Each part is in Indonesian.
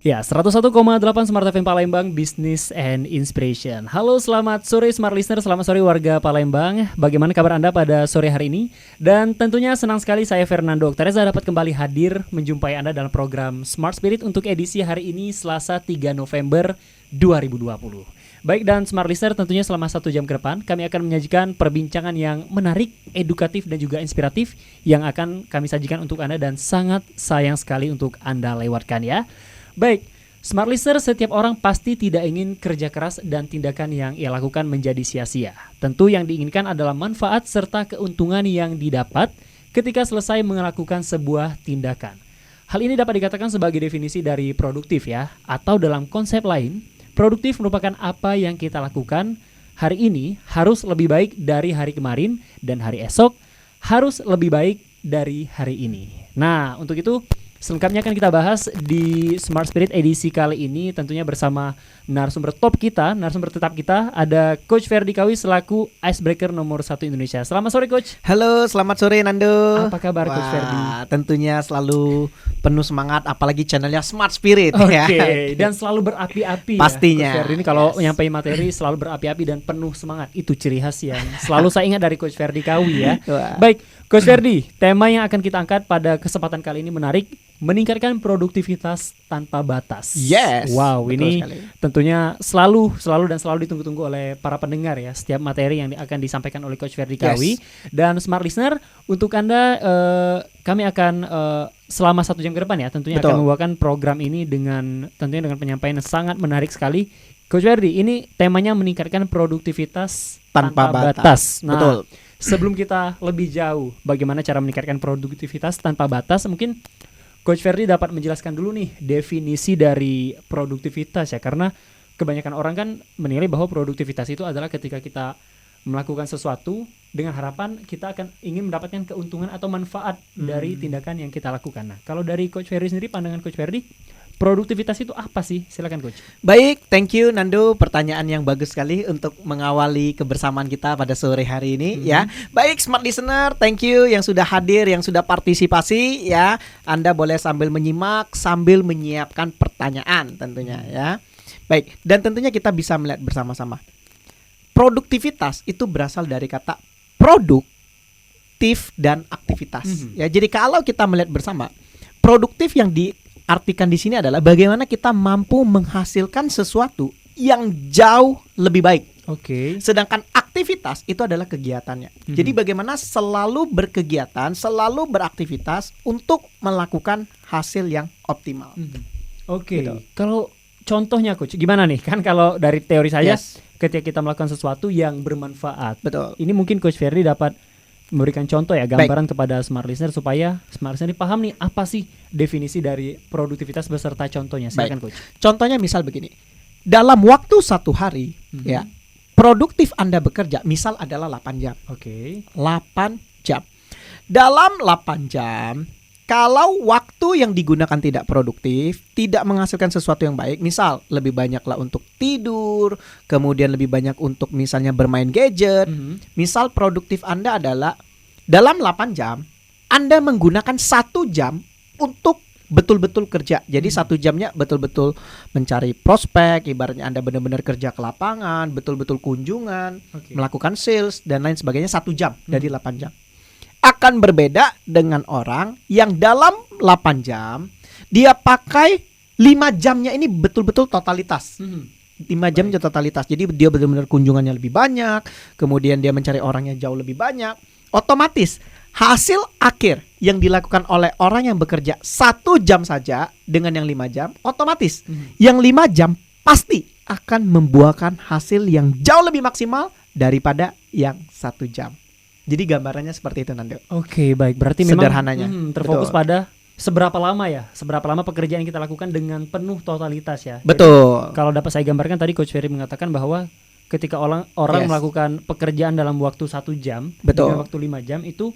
Ya, 101,8 Smart FM Palembang, Business and Inspiration. Halo, selamat sore Smart Listener, selamat sore warga Palembang. Bagaimana kabar Anda pada sore hari ini? Dan tentunya senang sekali saya Fernando Oktareza dapat kembali hadir menjumpai Anda dalam program Smart Spirit untuk edisi hari ini Selasa 3 November 2020. Baik, dan Smart Listener, tentunya selama 1 jam ke depan kami akan menyajikan perbincangan yang menarik, edukatif dan juga inspiratif yang akan kami sajikan untuk Anda dan sangat sayang sekali untuk Anda lewatkan ya. Baik, Smart Listener, setiap orang pasti tidak ingin kerja keras dan tindakan yang ia lakukan menjadi sia-sia. Tentu yang diinginkan adalah manfaat serta keuntungan yang didapat ketika selesai melakukan sebuah tindakan. Hal ini dapat dikatakan sebagai definisi dari produktif ya, atau dalam konsep lain, produktif merupakan apa yang kita lakukan hari ini harus lebih baik dari hari kemarin dan hari esok harus lebih baik dari hari ini. Nah, untuk itu selengkapnya akan kita bahas di Smart Spirit edisi kali ini tentunya bersama narasumber top kita, narasumber tetap kita, ada Coach Ferdy Kawi selaku Icebreaker nomor 1 Indonesia. Selamat sore Coach. Halo, selamat sore Nando. Apa kabar Coach Ferdy? Tentunya selalu penuh semangat, apalagi channelnya Smart Spirit. Oke, dan selalu berapi-api pastinya. Ya, Coach Ferdy ini kalau nyampein materi selalu berapi-api dan penuh semangat. Itu ciri khas yang selalu saya ingat dari Coach Ferdy Kawi ya. Baik, Coach Ferdy, tema yang akan kita angkat pada kesempatan kali ini menarik. Meningkatkan produktivitas tanpa batas. Yes. Wow, ini sekali. Tentunya selalu ditunggu-tunggu oleh para pendengar ya. Setiap materi yang akan disampaikan oleh Coach Ferdy Kawi. Dan Smart Listener, untuk Anda kami akan selama 1 jam ke depan ya, tentunya akan membawakan program ini dengan penyampaian yang sangat menarik sekali. Coach Ferdy, ini temanya meningkatkan produktivitas tanpa batas. Nah, betul. Sebelum kita lebih jauh bagaimana cara meningkatkan produktivitas tanpa batas, mungkin Coach Ferdy dapat menjelaskan dulu nih definisi dari produktivitas ya, karena kebanyakan orang kan menilai bahwa produktivitas itu adalah ketika kita melakukan sesuatu dengan harapan kita akan ingin mendapatkan keuntungan atau manfaat dari tindakan yang kita lakukan. Nah, kalau dari Coach Ferdy sendiri, pandangan Coach Ferdy, produktivitas itu apa sih? Silakan Coach. Baik, thank you Nando, pertanyaan yang bagus sekali untuk mengawali kebersamaan kita pada sore hari ini ya. Baik Smart Listener, thank you yang sudah hadir, yang sudah partisipasi ya. Anda boleh sambil menyimak, sambil menyiapkan pertanyaan tentunya ya. Baik, dan tentunya kita bisa melihat bersama-sama. Produktivitas itu berasal dari kata produktif dan aktivitas. Ya, jadi kalau kita melihat bersama, produktif yang diartikan di sini adalah bagaimana kita mampu menghasilkan sesuatu yang jauh lebih baik. Oke. Sedangkan aktivitas itu adalah kegiatannya. Jadi bagaimana selalu berkegiatan, selalu beraktivitas untuk melakukan hasil yang optimal. Oke. Gitu. Kalau contohnya Coach, gimana nih? Kan kalau dari teori saya, ketika kita melakukan sesuatu yang bermanfaat. Betul. Ini mungkin Coach Ferdy dapat memberikan contoh ya, gambaran kepada Smart Listener supaya Smart Listener paham nih apa sih definisi dari produktivitas beserta contohnya. Silakan Coach. Contohnya misal begini. Dalam waktu 1 hari ya, produktif Anda bekerja misal adalah 8 jam. Oke. 8 jam. Dalam 8 jam, kalau waktu yang digunakan tidak produktif, tidak menghasilkan sesuatu yang baik, misal lebih banyaklah untuk tidur, kemudian lebih banyak untuk misalnya bermain gadget. Misal produktif Anda adalah dalam 8 jam, Anda menggunakan 1 jam untuk betul-betul kerja. Jadi 1 jamnya betul-betul mencari prospek, ibaratnya Anda benar-benar kerja ke lapangan, betul-betul kunjungan, melakukan sales dan lain sebagainya 1 jam dari 8 jam. Akan berbeda dengan orang yang dalam 8 jam dia pakai 5 jamnya ini betul-betul totalitas. 5 jamnya totalitas. Jadi dia benar-benar kunjungannya lebih banyak, kemudian dia mencari orang yang jauh lebih banyak. Otomatis hasil akhir yang dilakukan oleh orang yang bekerja 1 jam saja dengan yang 5 jam, otomatis yang 5 jam pasti akan membuahkan hasil yang jauh lebih maksimal daripada yang 1 jam. Jadi gambarannya seperti itu Nando. Oke, baik. Berarti sederhananya memang terfokus pada seberapa lama pekerjaan yang kita lakukan dengan penuh totalitas ya. Betul. Jadi, kalau dapat saya gambarkan tadi Coach Ferry mengatakan bahwa ketika orang melakukan pekerjaan dalam waktu 1 jam dengan waktu 5 jam itu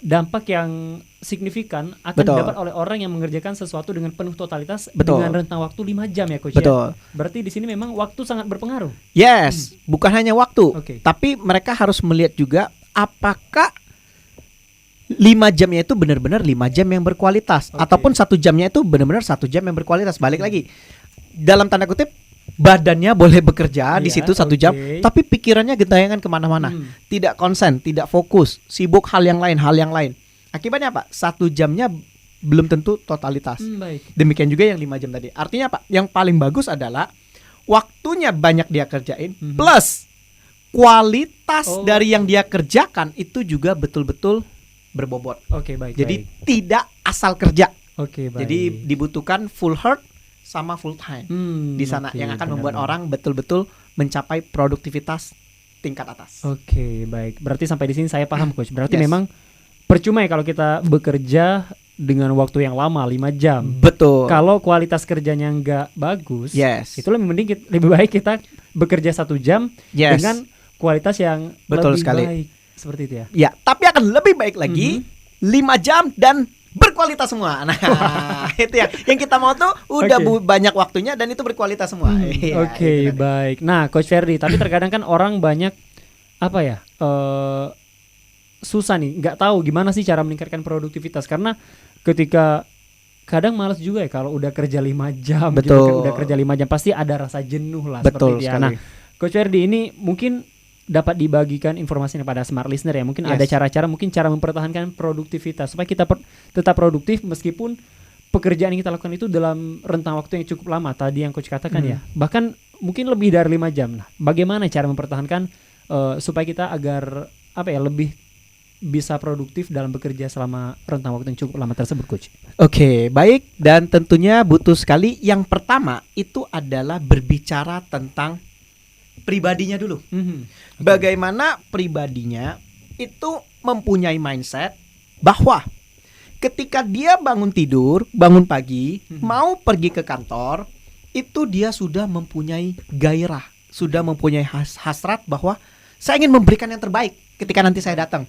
dampak yang signifikan akan didapat oleh orang yang mengerjakan sesuatu dengan penuh totalitas dengan rentang waktu 5 jam ya Coach ya. Berarti di sini memang waktu sangat berpengaruh. Yes, bukan hanya waktu, tapi mereka harus melihat juga apakah 5 5 jamnya itu benar-benar 5 jam yang berkualitas. Oke. Ataupun 1 jamnya itu benar-benar 1 jam yang berkualitas. Balik lagi, dalam tanda kutip, badannya boleh bekerja di Iya, situ 1 jam, oke. tapi pikirannya gentayangan kemana-mana. Tidak konsen, tidak fokus, sibuk hal yang lain. Akibatnya apa? 1 jamnya belum tentu totalitas. Baik. Demikian juga yang 5 jam tadi. Artinya apa? Yang paling bagus adalah waktunya banyak dia kerjain, plus kualitas Oh. dari yang dia kerjakan itu juga betul-betul berbobot. Oke, baik. Jadi baik. tidak asal kerja. Oke, baik. Jadi dibutuhkan full heart sama full time di sana oke, yang akan membuat benar-benar. orang betul-betul mencapai produktivitas tingkat atas. Oke, baik. Berarti sampai di sini saya paham, Coach. Berarti Yes. memang percuma ya kalau kita bekerja dengan waktu yang lama 5 jam. Betul. Kalau kualitas kerjanya nggak bagus, Yes. itu lebih mending lebih baik kita bekerja 1 jam Yes. dengan kualitas yang Betul lebih sekali. baik. Seperti itu ya. Ya, tapi akan lebih baik lagi 5 jam dan berkualitas semua. Nah, itu yang kita mau tuh udah Oke. banyak waktunya dan itu berkualitas semua. Iya, Oke, itu tadi. baik. Nah, Coach Ferdi, tapi terkadang kan orang banyak apa ya? Susah nih, nggak tahu gimana sih cara meningkatkan produktivitas karena ketika kadang malas juga ya kalau udah kerja 5 jam gitu Betul. kan, udah kerja 5 jam pasti ada rasa jenuh lah Betul seperti itu ya. sekali. Nah, Coach Ferdi ini mungkin dapat dibagikan informasinya pada smart listener ya. Mungkin Yes. ada cara-cara, mungkin cara mempertahankan produktivitas supaya kita tetap produktif meskipun pekerjaan yang kita lakukan itu dalam rentang waktu yang cukup lama. Tadi yang Coach katakan ya, bahkan mungkin lebih dari 5 jam. Nah, bagaimana cara mempertahankan supaya kita agar apa ya lebih bisa produktif dalam bekerja selama rentang waktu yang cukup lama tersebut, Coach? Oke, baik, dan tentunya butuh sekali. Yang pertama itu adalah berbicara tentang pribadinya dulu. Bagaimana pribadinya itu mempunyai mindset bahwa ketika dia bangun tidur, bangun pagi, mau pergi ke kantor, itu dia sudah mempunyai gairah, sudah mempunyai hasrat bahwa saya ingin memberikan yang terbaik ketika nanti saya datang.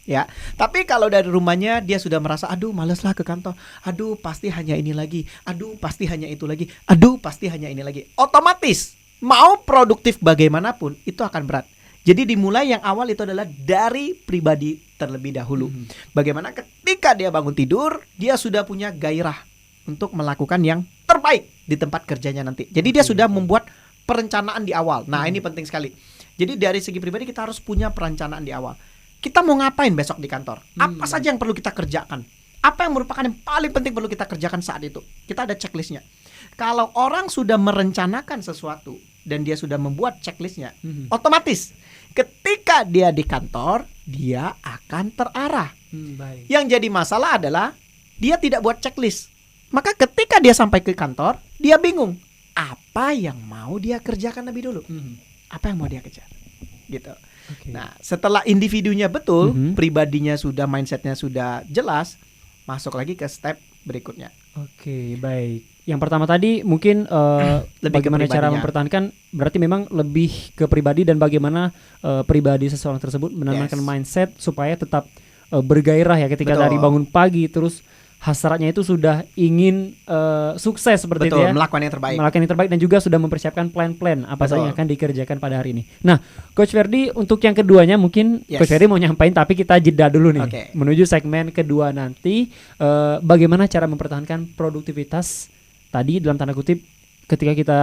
Ya, tapi kalau dari rumahnya dia sudah merasa, aduh maleslah ke kantor, aduh pasti hanya ini lagi, aduh pasti hanya itu lagi, aduh pasti hanya ini lagi. Otomatis mau produktif bagaimanapun itu akan berat. Jadi dimulai yang awal itu adalah dari pribadi terlebih dahulu. Bagaimana ketika dia bangun tidur, dia sudah punya gairah untuk melakukan yang terbaik di tempat kerjanya nanti. Jadi dia sudah membuat perencanaan di awal. Nah, ini penting sekali. Jadi dari segi pribadi kita harus punya perencanaan di awal. Kita mau ngapain besok di kantor? Apa saja yang perlu kita kerjakan? Apa yang merupakan yang paling penting perlu kita kerjakan saat itu? Kita ada checklistnya. Kalau orang sudah merencanakan sesuatu dan dia sudah membuat checklistnya, otomatis ketika dia di kantor dia akan terarah. Baik. Yang jadi masalah adalah dia tidak buat checklist. Maka ketika dia sampai ke kantor, dia bingung apa yang mau dia kerjakan lebih dulu. Apa yang mau dia kejar? Gitu. Oke. Nah, setelah individunya betul, pribadinya sudah, mindsetnya sudah jelas, masuk lagi ke step berikutnya. Oke, baik. Yang pertama tadi mungkin Lebih ke bagaimana cara pribadinya. mempertahankan, berarti memang lebih ke pribadi dan bagaimana pribadi seseorang tersebut menanamkan Yes. mindset supaya tetap bergairah ya ketika Betul. dari bangun pagi, terus hasratnya itu sudah ingin sukses seperti Betul, itu ya. melakukan yang terbaik. Melakukan yang terbaik dan juga sudah mempersiapkan plan-plan apa saja Betul. yang akan dikerjakan pada hari ini. Nah, Coach Ferdi untuk yang keduanya mungkin Yes. Coach Ferdi mau nyampain tapi kita jeda dulu nih. Oke. Menuju segmen kedua nanti bagaimana cara mempertahankan produktivitas tadi dalam tanda kutip ketika kita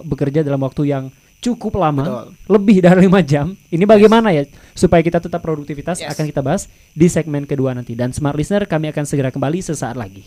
bekerja dalam waktu yang cukup lama, Betul. lebih dari 5 jam. Ini bagaimana ya supaya kita tetap produktivitas Yes. akan kita bahas di segmen kedua nanti. Dan Smart Listener kami akan segera kembali sesaat lagi.